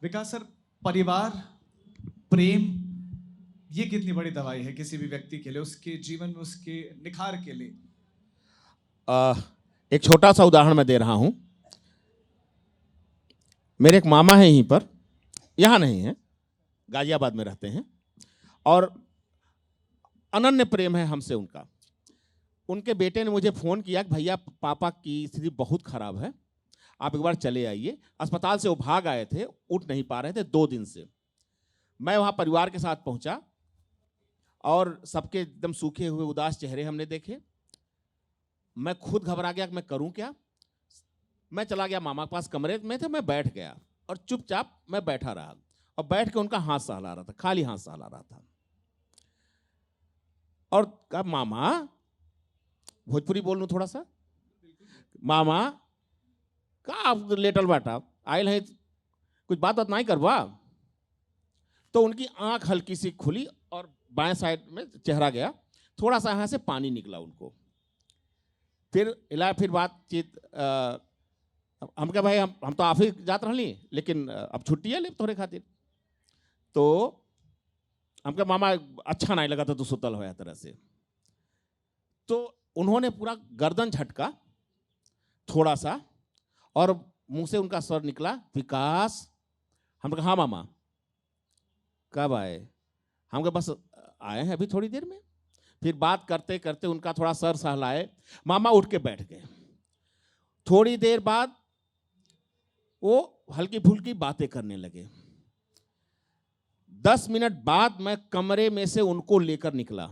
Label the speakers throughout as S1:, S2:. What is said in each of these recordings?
S1: विकास sir, परिवार, प्रेम, ये कितनी बड़ी दवाई है किसी भी व्यक्ति के लिए, उसके जीवन में उसके निखार के लिए?
S2: एक छोटा सा उदाहरण मैं दे रहा हूं। मेरे एक मामा है यहीं पर, यहाँ नहीं है, गाजियाबाद में रहते हैं, और अनन्य प्रेम है हमसे उनका। उनके बेटे ने मुझे फ़ोन किया कि भैया पापा की स्थिति बहुत खराब है, आप एक बार चले आइए। अस्पताल से वो भाग आए थे, उठ नहीं पा रहे थे 2 दिन से। मैं वहाँ परिवार के साथ पहुँचा और सबके एकदम सूखे हुए उदास चेहरे हमने देखे। मैं खुद घबरा गया कि मैं करूँ क्या। मैं चला गया मामा के पास, कमरे में थे, मैं बैठ गया और चुपचाप मैं बैठा रहा और बैठ के उनका हाथ सहला रहा था, खाली हाथ सहला रहा था। और कहा, मामा, भोजपुरी बोल लूँ थोड़ा सा, मामा का आप लेटल बाटा आयल है, कुछ बात नहीं करवा। तो उनकी आंख हल्की सी खुली और बाएं साइड में चेहरा गया, थोड़ा सा यहाँ से पानी निकला उनको। फिर हिला, फिर बातचीत, हम कहा भाई हम तो आप ही जात रही, लेकिन अब छुट्टी है ले तोहरे खातिर। तो हम कहा मामा अच्छा नहीं लगा था तो सुतल हो तरह से। तो उन्होंने पूरा गर्दन झटका थोड़ा सा और मुंह से उनका स्वर निकला, विकास। हम कहा हाँ मामा। कब आए? हम कहा बस आए हैं अभी थोड़ी देर में। फिर बात करते करते उनका थोड़ा सर सहलाए, मामा उठ के बैठ गए। थोड़ी देर बाद वो हल्की फुल्की बातें करने लगे। 10 मिनट बाद मैं कमरे में से उनको लेकर निकला।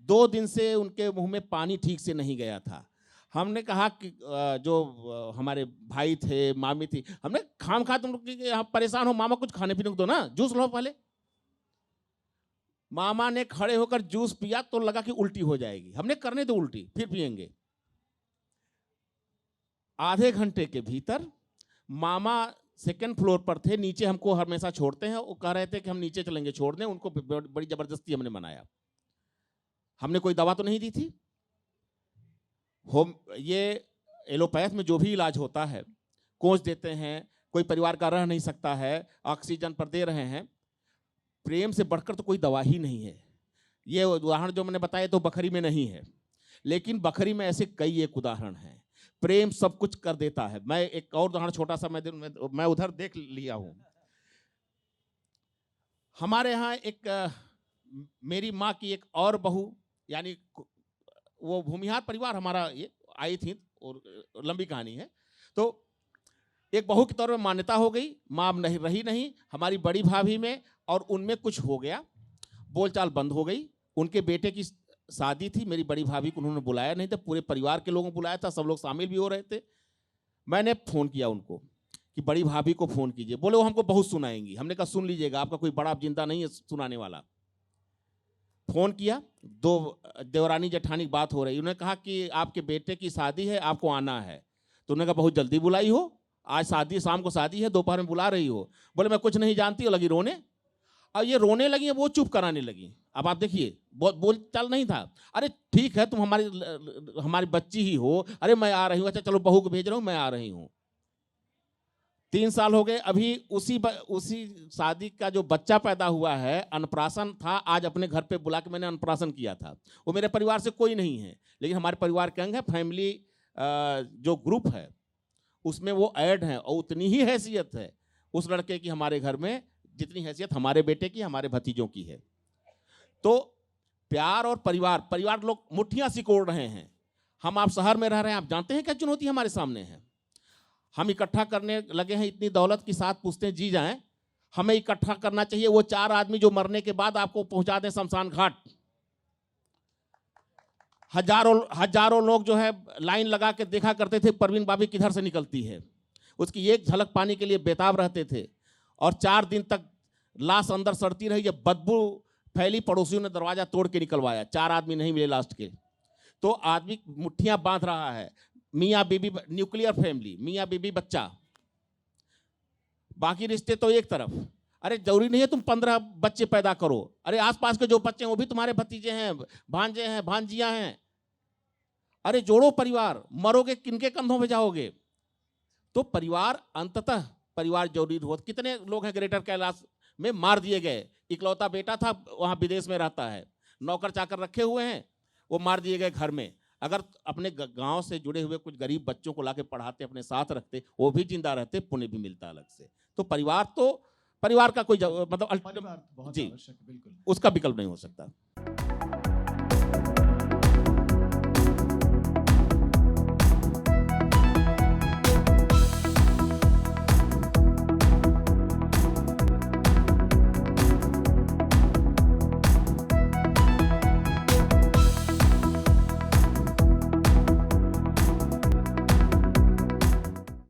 S2: 2 दिन से उनके मुंह में पानी ठीक से नहीं गया था। हमने कहा कि जो हमारे भाई थे, मामी थी, हमने खाम खा तुम लोग परेशान हो, मामा कुछ खाने पीने को दो ना, जूस लो पहले। मामा ने खड़े होकर जूस पिया तो लगा कि उल्टी हो जाएगी। हमने करने दो उल्टी, फिर पिएंगे। आधे घंटे के भीतर मामा सेकंड फ्लोर पर थे, नीचे हमको हमेशा छोड़ते हैं, वो कह रहे थे कि हम नीचे चलेंगे छोड़ने, उनको बड़ी जबरदस्ती हमने मनाया। हमने कोई दवा तो नहीं दी थी। होम ये एलोपैथ में जो भी इलाज होता है, कोच देते हैं, कोई परिवार का रह नहीं सकता है, ऑक्सीजन पर दे रहे हैं। प्रेम से बढ़कर तो कोई दवा ही नहीं है। ये उदाहरण जो मैंने बताया तो बखरी में नहीं है, लेकिन बखरी में ऐसे कई एक उदाहरण हैं। प्रेम सब कुछ कर देता है। मैं एक और उदाहरण छोटा सा मैं उधर देख लिया हूं। हमारे यहाँ एक मेरी माँ की एक और बहू, यानी वो भूमिहार परिवार हमारा ये आई थी, और लंबी कहानी है। तो एक बहू के तौर में मान्यता हो गई, माँ नहीं रही नहीं, हमारी बड़ी भाभी में और उनमें कुछ हो गया, बोलचाल बंद हो गई। उनके बेटे की शादी थी, मेरी बड़ी भाभी को उन्होंने बुलाया नहीं था, पूरे परिवार के लोगों को बुलाया था, सब लोग शामिल भी हो रहे थे। मैंने फ़ोन किया उनको कि बड़ी भाभी को फ़ोन कीजिए। बोले वो हमको बहुत सुनाएंगी। हमने कहा सुन लीजिएगा, आपका कोई बड़ा जिंदा नहीं है सुनाने वाला। फ़ोन किया, 2 देवरानी जेठानी की बात हो रही। उन्होंने कहा कि आपके बेटे की शादी है, आपको आना है। तो उन्होंने कहा बहुत जल्दी बुलाई हो, आज शादी, शाम को शादी है, दोपहर में बुला रही हो। बोले मैं कुछ नहीं जानती, और लगी रोने। और ये रोने लगी, वो चुप कराने लगी। अब आप देखिए, बोल चाल नहीं था। अरे ठीक है, तुम हमारी बच्ची ही हो, अरे मैं आ रही हूँ, अच्छा चलो बहू को भेज रहा हूँ, मैं आ रही हूँ। 3 साल हो गए, अभी उसी शादी का जो बच्चा पैदा हुआ है, अन्नप्राशन था, आज अपने घर पे बुला के मैंने अन्नप्राशन किया था। वो मेरे परिवार से कोई नहीं है, लेकिन हमारे परिवार के अंग है, फैमिली जो ग्रुप है उसमें वो ऐड है, और उतनी ही हैसियत है उस लड़के की हमारे घर में जितनी हैसियत हमारे बेटे की, हमारे भतीजों की है। तो प्यार और परिवार लोग मुट्ठियां सिकोड़ रहे हैं। हम आप शहर में रह रहे हैं, आप जानते हैं क्या चुनौती हमारे सामने है। हम इकट्ठा करने लगे हैं इतनी दौलत की, साथ पूछते हैं जी जाएं। हमें इकट्ठा करना चाहिए वो 4 आदमी जो मरने के बाद आपको पहुंचा दें शमशान घाट। हजारों लोग जो है लाइन लगा के देखा करते थे परवीन बाबी किधर से निकलती है, उसकी एक झलक पाने के लिए बेताब रहते थे। और 4 दिन तक लाश अंदर सड़ती रही, जब बदबू फैली, पड़ोसियों ने दरवाजा तोड़ के निकलवाया, 4 आदमी नहीं मिले लास्ट के। तो आदमी मुट्ठियां बांध रहा है, मियाँ बीबी, न्यूक्लियर फैमिली, मियाँ बीबी बच्चा, बाकी रिश्ते तो एक तरफ। अरे जरूरी नहीं है तुम 15 बच्चे पैदा करो, अरे आसपास के जो बच्चे हैं वो भी तुम्हारे भतीजे हैं, भांजे हैं, भांजियां हैं। अरे जोड़ो परिवार, मरोगे किनके कंधों पे जाओगे। तो परिवार, अंततः परिवार जरूरी हो। कितने लोग हैं ग्रेटर कैलाश में मार दिए गए, इकलौता बेटा था, वहां विदेश में रहता है, नौकर चाकर रखे हुए हैं, वो मार दिए गए घर में। अगर अपने गांव से जुड़े हुए कुछ गरीब बच्चों को लाके पढ़ाते, अपने साथ रखते, वो भी जिंदा रहते, पुण्य भी मिलता अलग से। तो परिवार का कोई मतलब
S1: परिवार बहुत
S2: जी
S1: आवश्यक है, बिल्कुल।
S2: उसका विकल्प नहीं हो सकता।